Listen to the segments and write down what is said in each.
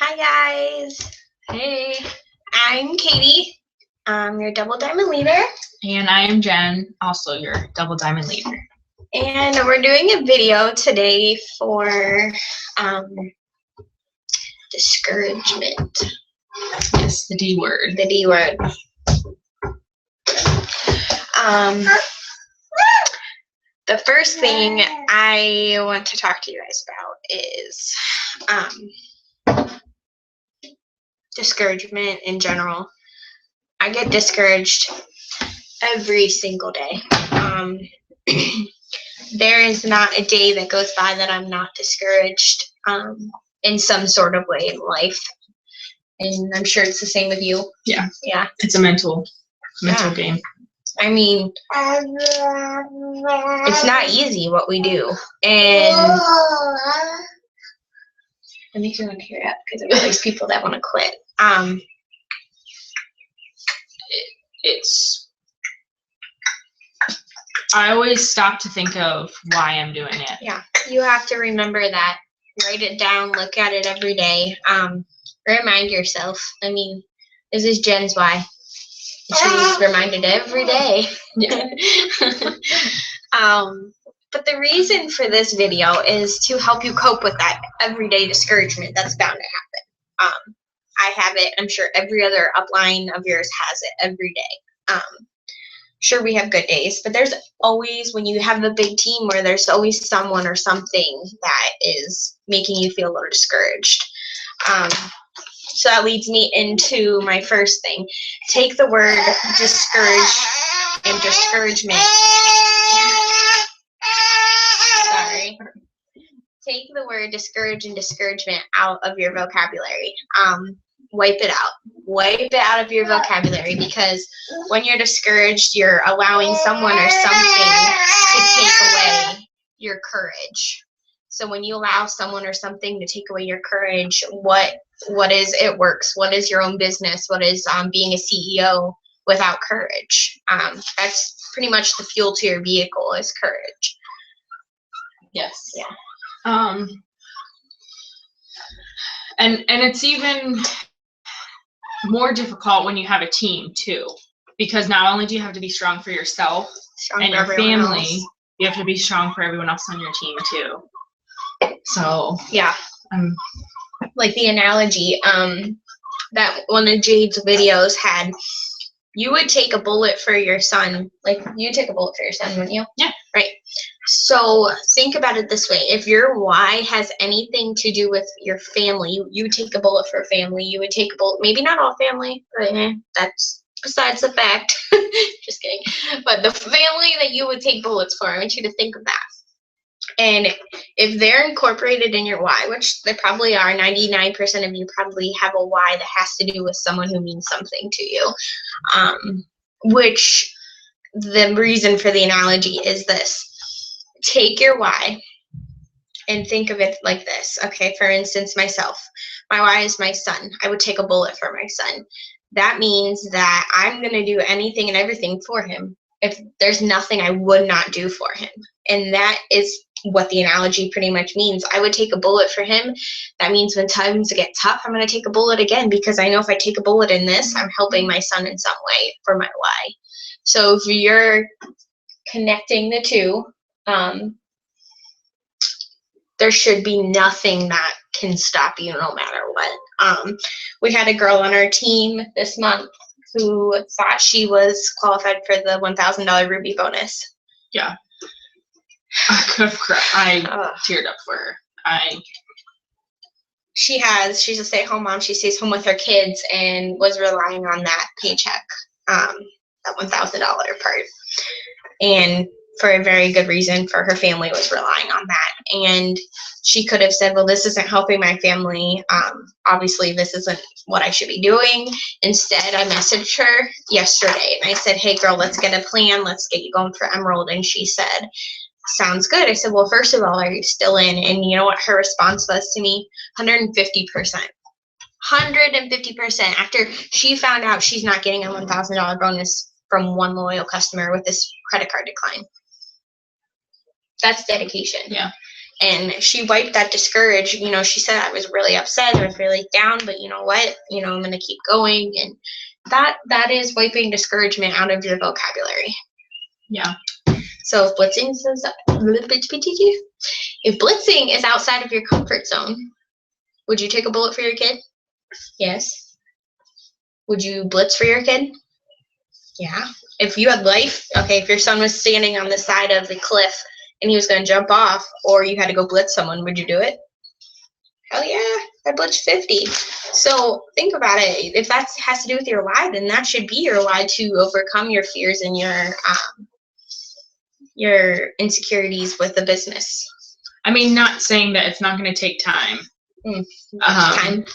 Hi guys. Hey. I'm Katie. I'm your Double Diamond leader. And I am Jen, also your Double Diamond leader. And we're doing a video today for discouragement. Yes, the D word. The D word. The first thing I want to talk to you guys about is discouragement in general. I get discouraged every single day. There is not a day that goes by that I'm not discouraged in some sort of way in life. And I'm sure it's the same with you. Yeah. Yeah. It's a mental game. I mean, it's not easy what we do. And it makes me want to hear that because there are these people that want to quit. I always stop to think of why I'm doing it. Yeah, you have to remember that. Write it down, look at it every day. Remind yourself. I mean, this is Jen's why. She's reminded every day. Yeah. But the reason for this video is to help you cope with that everyday discouragement that's bound to happen. I have it. I'm sure every other upline of yours has it every day. Sure, we have good days, but there's always, when you have a big team, where there's always someone or something that is making you feel a little discouraged. So that leads me into my first thing. Take the word discourage and discouragement. Sorry. Take the word discourage and discouragement out of your vocabulary. Wipe it out. Wipe it out of your vocabulary, because when you're discouraged, you're allowing someone or something to take away your courage. So when you allow someone or something to take away your courage, what is it works? What is your own business? What is being a CEO without courage? That's pretty much the fuel to your vehicle, is courage. Yes. Yeah. And it's even more difficult when you have a team too, because not only do you have to be strong for yourself and your family, you have to be strong for everyone else on your team too. So yeah, like the analogy that one of Jade's videos had, you would take a bullet for your son. Like, you'd take a bullet for your son, wouldn't you? Yeah. Right. So think about it this way. If your why has anything to do with your family, you would take a bullet for family. You would take a bullet, maybe not all family, but that's besides the fact. Just kidding. But the family that you would take bullets for, I want you to think of that. And if they're incorporated in your why, which they probably are, 99% of you probably have a why that has to do with someone who means something to you. Which the reason for the analogy is this. Take your why and think of it like this. Okay, for instance, myself. My why is my son. I would take a bullet for my son. That means that I'm going to do anything and everything for him. If there's nothing I would not do for him. And that is what the analogy pretty much means. I would take a bullet for him. That means when times get tough, I'm going to take a bullet again, because I know if I take a bullet in this, I'm helping my son in some way for my why. So if you're connecting the two, there should be nothing that can stop you no matter what. We had a girl on our team this month who thought she was qualified for the $1,000 Ruby bonus. Yeah. I could have cried. I teared up for her. She's a stay-at-home mom. She stays home with her kids and was relying on that paycheck, that $1,000 part. And for a very good reason, for her family was relying on that. And she could have said, well, this isn't helping my family. Obviously, this isn't what I should be doing. Instead, I messaged her yesterday and I said, hey, girl, let's get a plan. Let's get you going for Emerald. And she said, sounds good. I said, well, first of all, are you still in? And you know what her response was to me? 150%. 150% after she found out she's not getting a $1,000 bonus from one loyal customer with this credit card decline. That's dedication. Yeah. And she wiped that discourage. She said, I was really upset, I was really down, but you know what? I'm going to keep going. And that is wiping discouragement out of your vocabulary. Yeah. So if blitzing is outside of your comfort zone, would you take a bullet for your kid? Yes. Would you blitz for your kid? Yeah. If you had life, okay, if your son was standing on the side of the cliff and he was going to jump off, or you had to go blitz someone, would you do it? Hell yeah, I blitzed 50. So think about it. If that has to do with your why, then that should be your why, to overcome your fears and your insecurities with the business. I mean, not saying that it's not going to take time. Time.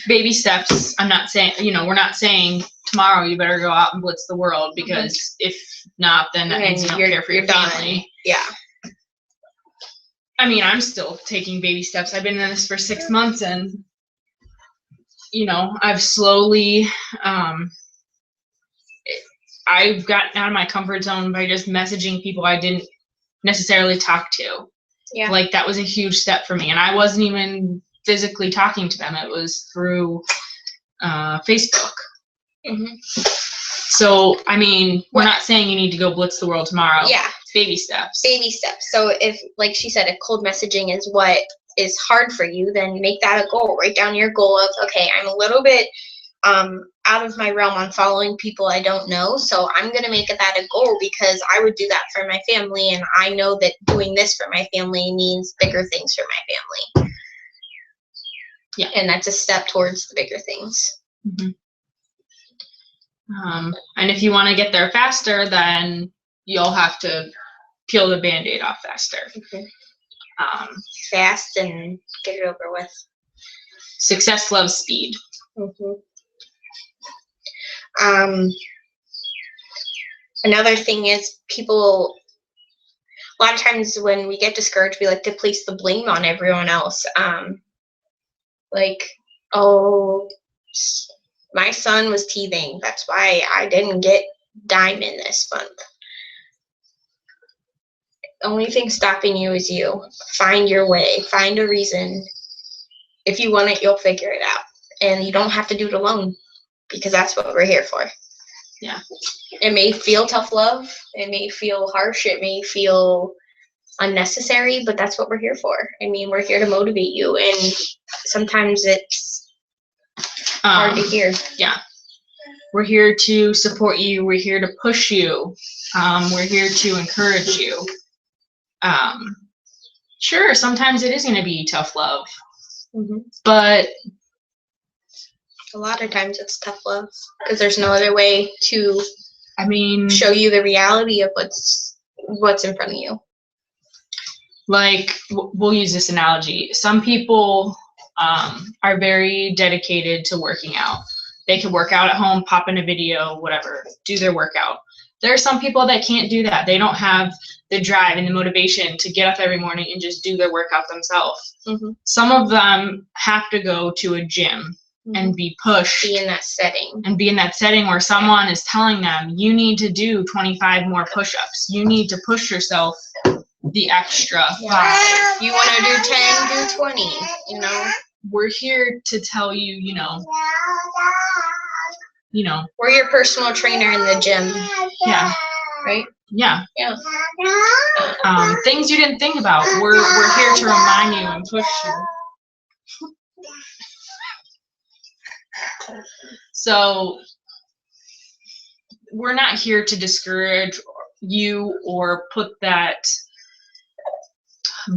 Baby steps. I'm not saying, we're not saying tomorrow you better go out and blitz the world, because if not, then that means you don't care for your family. Yeah. I mean, I'm still taking baby steps. I've been in this for 6 months, and I've slowly, I've gotten out of my comfort zone by just messaging people I didn't necessarily talk to. Yeah. Like, that was a huge step for me, and I wasn't even physically talking to them. It was through Facebook. Mm-hmm. So, I mean, we're not saying you need to go blitz the world tomorrow. Yeah. It's baby steps. Baby steps. So if, like she said, if cold messaging is what is hard for you, then make that a goal. Write down your goal of, okay, I'm a little bit out of my realm on following people I don't know, so I'm going to make that a goal, because I would do that for my family, and I know that doing this for my family means bigger things for my family. Yeah. And that's a step towards the bigger things. Mm-hmm. And if you want to get there faster, then you'll have to peel the Band-Aid off faster. Mm-hmm. Fast and get it over with. Success loves speed. Mm-hmm. Another thing is, people, a lot of times when we get discouraged, we like to place the blame on everyone else. Like, oh, my son was teething, that's why I didn't get diamond this month. The only thing stopping you is you. Find your way. Find a reason. If you want it, you'll figure it out. And you don't have to do it alone, because that's what we're here for. Yeah. It may feel tough love. It may feel harsh. It may feel unnecessary, but that's what we're here for. I mean, we're here to motivate you, and sometimes it's hard to hear. Yeah. We're here to support you. We're here to push you. We're here to encourage you. Sure, sometimes it is going to be tough love. Mm-hmm. But a lot of times it's tough love, because there's no other way to, I mean, show you the reality of what's in front of you. Like, we'll use this analogy. Some people are very dedicated to working out. They can work out at home, pop in a video, whatever, do their workout. There are some people that can't do that. They don't have the drive and the motivation to get up every morning and just do their workout themselves. Mm-hmm. Some of them have to go to a gym and be pushed. Be in that setting. And be in that setting where someone is telling them, you need to do 25 more push-ups. You need to push yourself the extra 5. If you want to do 10, do 20, We're here to tell you, We're your personal trainer in the gym. Yeah. Right? Yeah. Yeah. Things you didn't think about. We're here to remind you and push you. So we're not here to discourage you or put that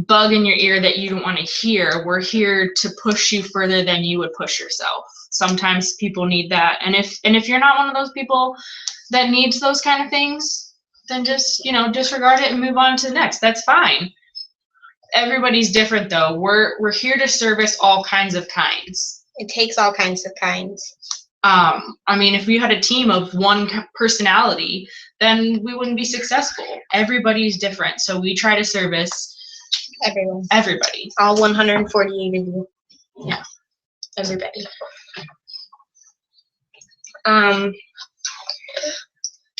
bug in your ear that you don't want to hear. We're here to push you further than you would push yourself. Sometimes people need that. And if you're not one of those people that needs those kind of things, then just, disregard it and move on to the next. That's fine. Everybody's different though. We're here to service all kinds of kinds. It takes all kinds of kinds. I mean, if we had a team of one personality, then we wouldn't be successful. Everybody's different. So we try to service everybody. All 148 of you. Yeah. Everybody.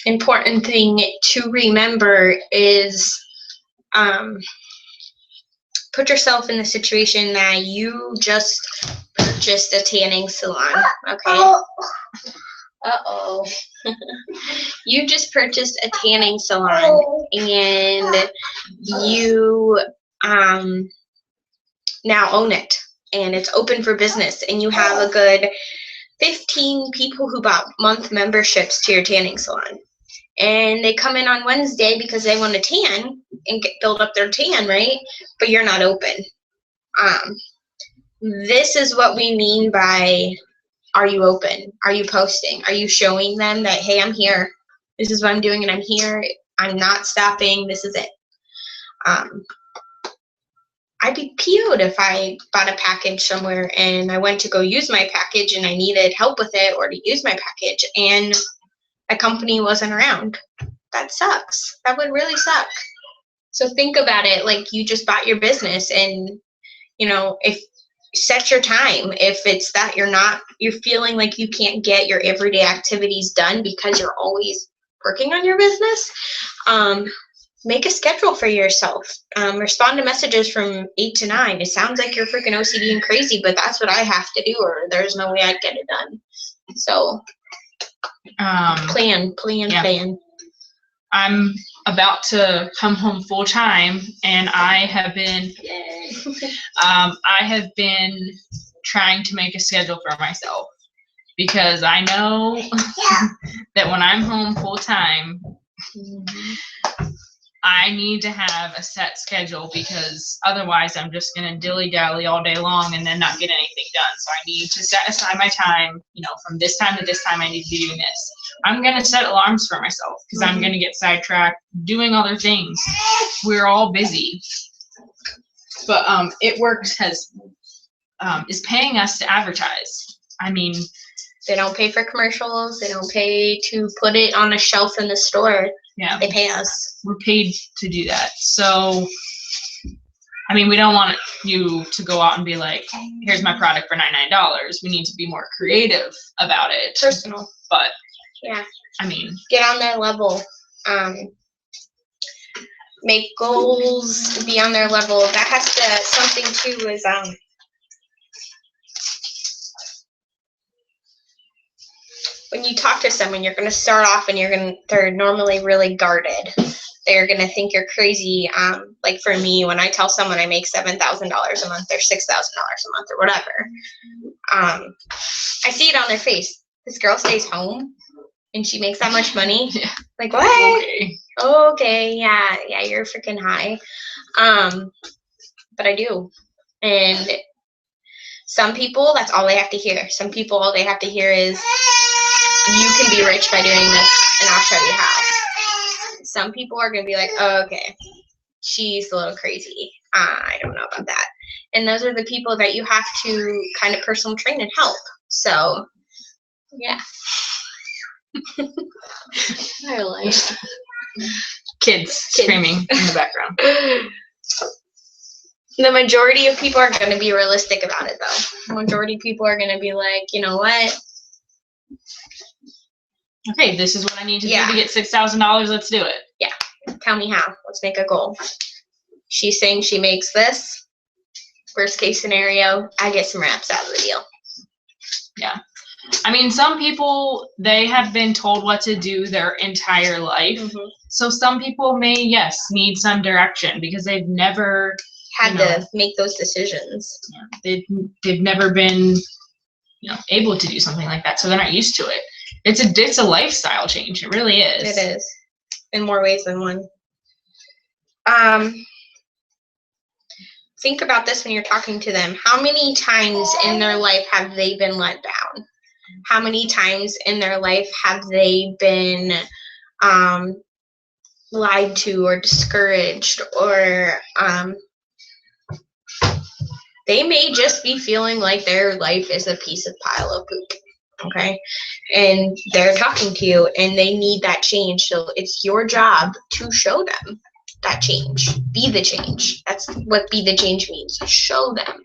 Important thing to remember is put yourself in the situation that you just purchased a tanning salon, okay? Uh-oh. You just purchased a tanning salon, and you now own it, and it's open for business, and you have a good 15 people who bought month memberships to your tanning salon. And they come in on Wednesday because they want to tan and build up their tan, right? But you're not open. This is what we mean by, are you open? Are you posting? Are you showing them that, hey, I'm here. This is what I'm doing, and I'm here. I'm not stopping. This is it. I'd be PO'd if I bought a package somewhere and I went to go use my package and I needed help with it or to use my package and a company wasn't around. That sucks. That would really suck. So think about it like you just bought your business, and if set your time. If it's that you're feeling like you can't get your everyday activities done because you're always working on your business, make a schedule for yourself. Respond to messages from 8 to 9. It sounds like you're freaking OCD and crazy, but that's what I have to do, or there's no way I'd get it done. So plan. I'm about to come home full time, and I have been trying to make a schedule for myself, because I know that when I'm home full time, I need to have a set schedule, because otherwise I'm just going to dilly-dally all day long and then not get anything done. So I need to set aside my time, from this time to this time I need to be doing this. I'm going to set alarms for myself, because I'm going to get sidetracked doing other things. We're all busy. But It Works is paying us to advertise. I mean, they don't pay for commercials. They don't pay to put it on a shelf in the store. Yeah. They pay us. We're paid to do that. So, I mean, we don't want you to go out and be like, here's my product for $99. We need to be more creative about it. Personal. But, yeah. I mean, get on their level. Make goals, be on their level. That has to, something too is, when you talk to someone, you're going to start off and they're normally really guarded. They're going to think you're crazy. Like for me, when I tell someone I make $7,000 a month or $6,000 a month or whatever, I see it on their face. This girl stays home and she makes that much money. Yeah. Like, what? Okay. Okay, yeah, you're freaking high. But I do. And some people, that's all they have to hear. Some people, all they have to hear is, you can be rich by doing this, and I'll show you how. Some people are going to be like, oh, okay, she's a little crazy. I don't know about that. And those are the people that you have to kind of personal train and help. So, yeah. I like Kids screaming in the background. The majority of people are going to be realistic about it, though. The majority of people are going to be like, you know what? Okay, this is what I need to do to get $6,000. Let's do it. Yeah. Tell me how. Let's make a goal. She's saying she makes this. Worst case scenario, I get some wraps out of the deal. Yeah. I mean, some people, they have been told what to do their entire life. Mm-hmm. So some people may, need some direction, because they've never had to make those decisions. Yeah, they've never been, able to do something like that. So they're not used to it. It's a lifestyle change. It really is. It is, in more ways than one. Think about this when you're talking to them. How many times in their life have they been let down? How many times in their life have they been lied to or discouraged, or they may just be feeling like their life is a piece of pile of poop. Okay, and they're talking to you and they need that change. So it's your job to show them that change. Be the change. That's what be the change means. Show them.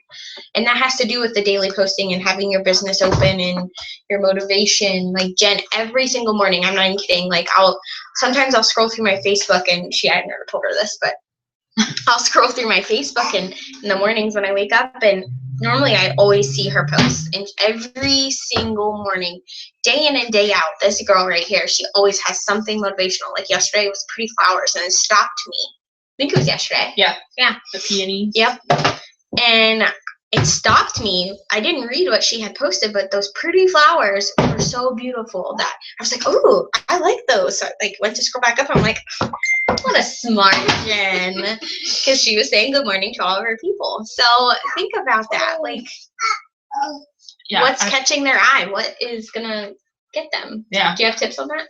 And that has to do with the daily posting and having your business open and your motivation. Like Jen, every single morning, I'm not even kidding. Like sometimes I'll scroll through my Facebook, and I've never told her this, but I'll scroll through my Facebook in the mornings when I wake up, and normally I always see her posts. And every single morning, day in and day out, this girl right here, she always has something motivational. Like yesterday, it was pretty flowers, and it stopped me. I think it was yesterday. Yeah. Yeah. The peonies. Yep. And it stopped me. I didn't read what she had posted, but those pretty flowers were so beautiful that I was like, "Oh, I like those." So I went to scroll back up. And I'm like, "What a smart Jen," because she was saying good morning to all of her people. So think about that. Like, what's catching their eye? What is gonna get them? Yeah. Do you have tips on that?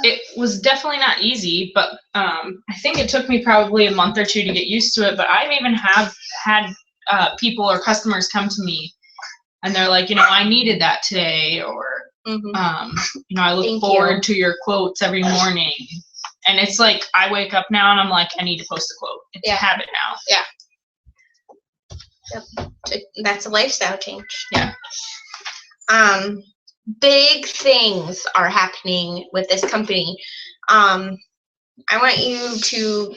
It was definitely not easy, but I think it took me probably a month or two to get used to it. But I've even had people or customers come to me and they're like, I needed that today, or I look forward to your quotes every morning. And it's like I wake up now and I'm like, I need to post a quote. It's a habit now. Yeah. Yep. That's a lifestyle change. Yeah. Big things are happening with this company. I want you to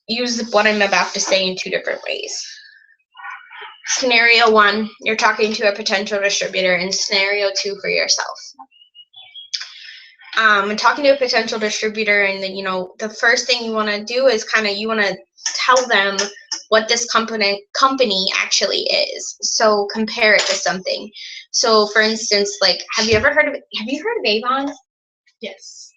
use what I'm about to say in two different ways. Scenario 1, you're talking to a potential distributor, and scenario 2 for yourself. Talking to a potential distributor, and then, the first thing you want to do is you want to tell them what this company actually is. So compare it to something. So for instance, like, have you heard of Avon? Yes.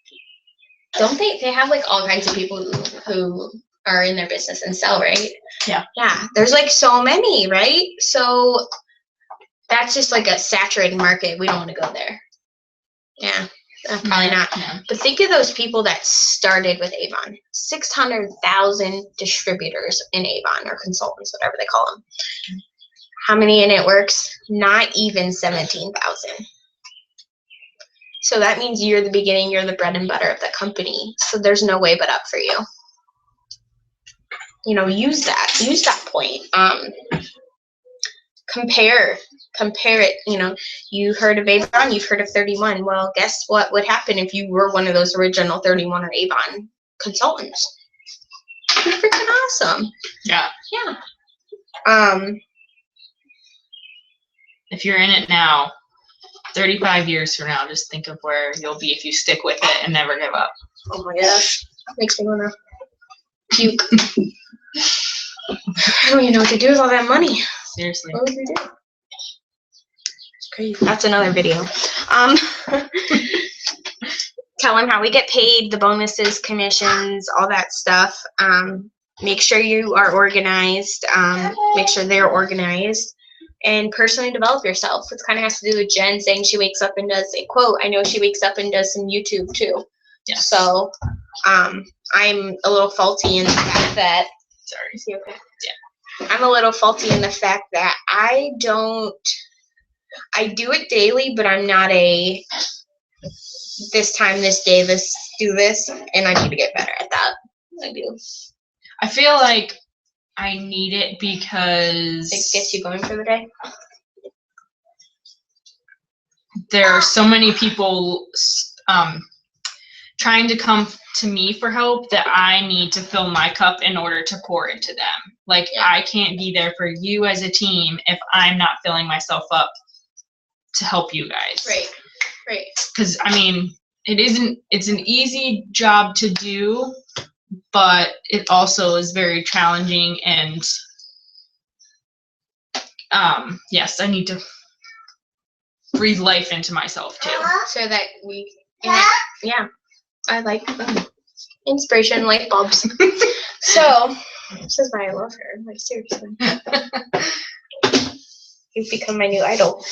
Don't they have like all kinds of people who are in their business and sell, right? Yeah. Yeah. There's like so many, right? So that's just like a saturated market. We don't want to go there. Yeah. Probably not. Yeah. But think of those people that started with Avon. 600,000 distributors in Avon, or consultants, whatever they call them. How many networks? Not even 17,000. So that means you're the beginning, you're the bread and butter of the company. So there's no way but up for you. Use that point. Compare it. You heard of Avon, you've heard of 31. Well, guess what would happen if you were one of those original 31 or Avon consultants? You're freaking awesome. Yeah. If you're in it now, 35 years from now, just think of where you'll be if you stick with it and never give up. Oh my gosh. Makes me want to puke. I don't even know what to do with all that money. Seriously. What would we do? It's crazy. That's another video. Tell them how we get paid, the bonuses, commissions, all that stuff. Make sure you are organized. Make sure they're organized. And personally develop yourself. It kind of has to do with Jen saying she wakes up and does a quote. I know she wakes up and does some YouTube too. Yes. So I'm a little faulty in the fact that. Sorry. Is he okay? Yeah. I'm a little faulty in the fact that I do it daily, but I'm not this time, this day, do this, and I need to get better at that. I do. I feel like I need it because it gets you going for the day. There are so many people trying to come to me for help that I need to fill my cup in order to pour into them. Like, I can't be there for you as a team if I'm not filling myself up to help you guys. Right. Because, it's an easy job to do, but it also is very challenging, and yes, I need to breathe life into myself too. So that I like inspiration, light bulbs. So this is why I love her. Like, seriously. You've become my new idol.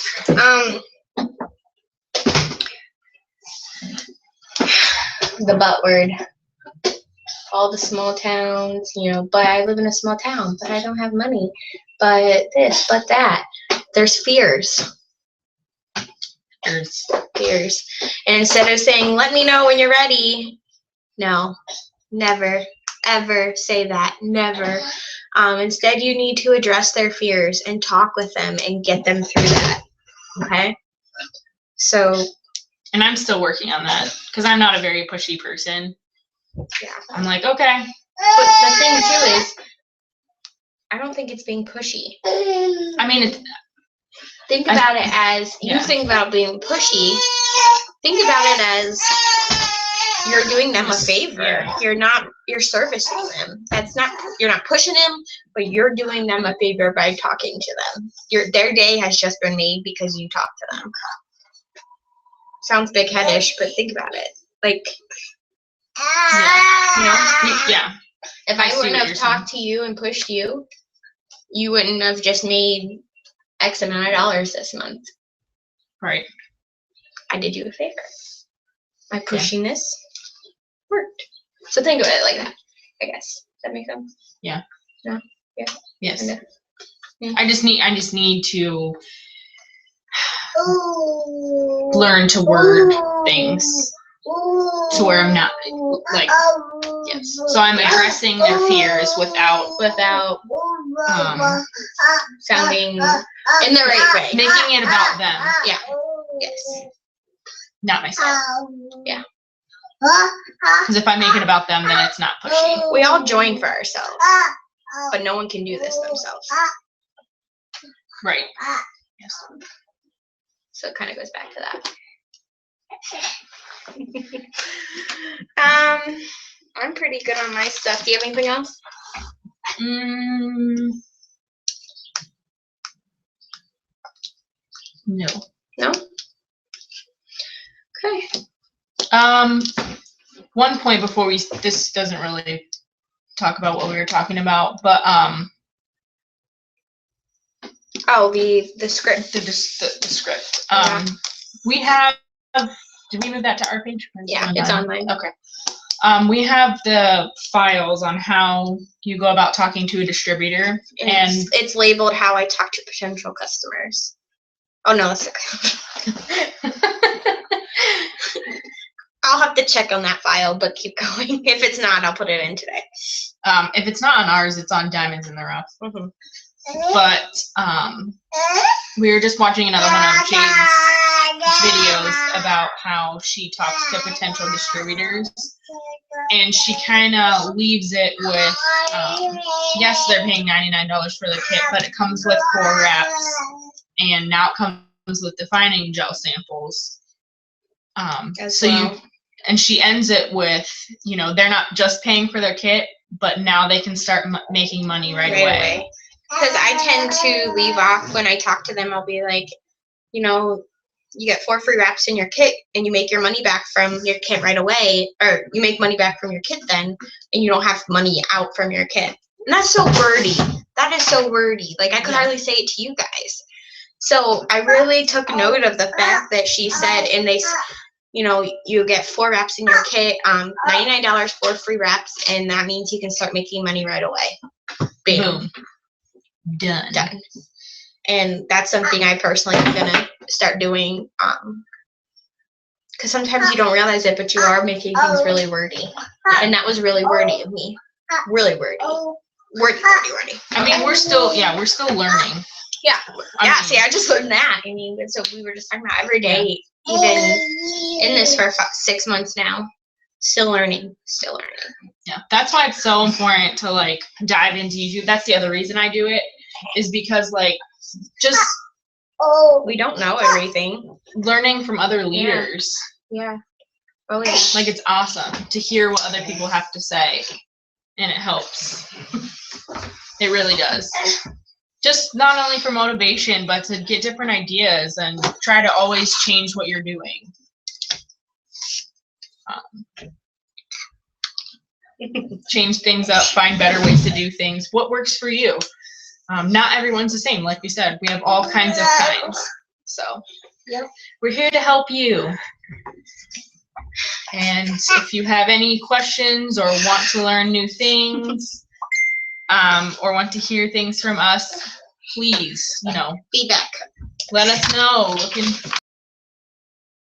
The butt word. All the small towns, but I live in a small town, but I don't have money, but this, but that. There's fears. Fears. And instead of saying, let me know when you're ready, no, never, ever say that. Never. Instead, you need to address their fears and talk with them and get them through that. Okay? So. And I'm still working on that because I'm not a very pushy person. Yeah. I'm like, okay, But the thing too is, I don't think it's being pushy. I mean, think about it as you think about being pushy. Think about it as you're doing them a favor. Yeah. You're servicing them. You're not pushing them, but you're doing them a favor by talking to them. Their day has just been made because you talked to them. Sounds big-headish, but think about it. Like, yeah. If I wouldn't have talked to you and pushed you, you wouldn't have just made X amount of dollars this month. Right. I did you a favor. My pushiness worked. So think of it like that, I guess. Does that make sense? Yeah. No? Yeah. Yes. Yeah. I just need to learn to word things to where I'm not like, yes. So I'm addressing their fears without sounding in the right way. Making it about them. Yeah. Yes. Not myself. Yeah. Because if I make it about them, then it's not pushy. We all join for ourselves, but no one can do this themselves. Right. Yes. So it kind of goes back to that. I'm pretty good on my stuff. Do you have anything else? No. No? Okay. One point before this doesn't really talk about what we were talking about, but the script. The script. Yeah. We have. Did we move that to our page? Yeah, it's online. Okay. We have the files on how you go about talking to a distributor, and it's labeled how I talk to potential customers. Oh no, that's okay. I'll have to check on that file, but keep going. If it's not, I'll put it in today. If it's not on ours, it's on Diamonds in the Rough. Mm-hmm. But we were just watching another one of Jade's videos about how she talks to potential distributors, and she kind of leaves it with, yes, they're paying $99 for the kit, but it comes with 4 wraps, and now it comes with defining gel samples. And she ends it with, they're not just paying for their kit, but now they can start making money right away. Because I tend to leave off when I talk to them. I'll be like, you get 4 free wraps in your kit, and you make your money back from your kit right away, or you make money back from your kit then, and you don't have money out from your kit. And that's so wordy. That is so wordy. Like, I could hardly say it to you guys. So I really took note of the fact that she said, and you get 4 wraps in your kit, $99 for free wraps, and that means you can start making money right away. Boom. Done. And that's something I personally am gonna start doing. Because sometimes you don't realize it, but you are making things really wordy, and that was really wordy of me. Really wordy. Wordy. I mean, we're still learning. Yeah. See, I just learned that. I mean, so we were just talking about every day, even in this for 6 months now. Still learning. Yeah, that's why it's so important to dive into YouTube. That's the other reason I do it, is because we don't know everything. Learning from other leaders. Yeah. Oh yeah. It's awesome to hear what other people have to say, and it helps. It really does. Just not only for motivation, but to get different ideas and try to always change what you're doing. Change things up, find better ways to do things. What works for you? Not everyone's the same. Like we said, we have all kinds of kinds. So we're here to help you. And if you have any questions or want to learn new things, or want to hear things from us, please, feedback. Let us know.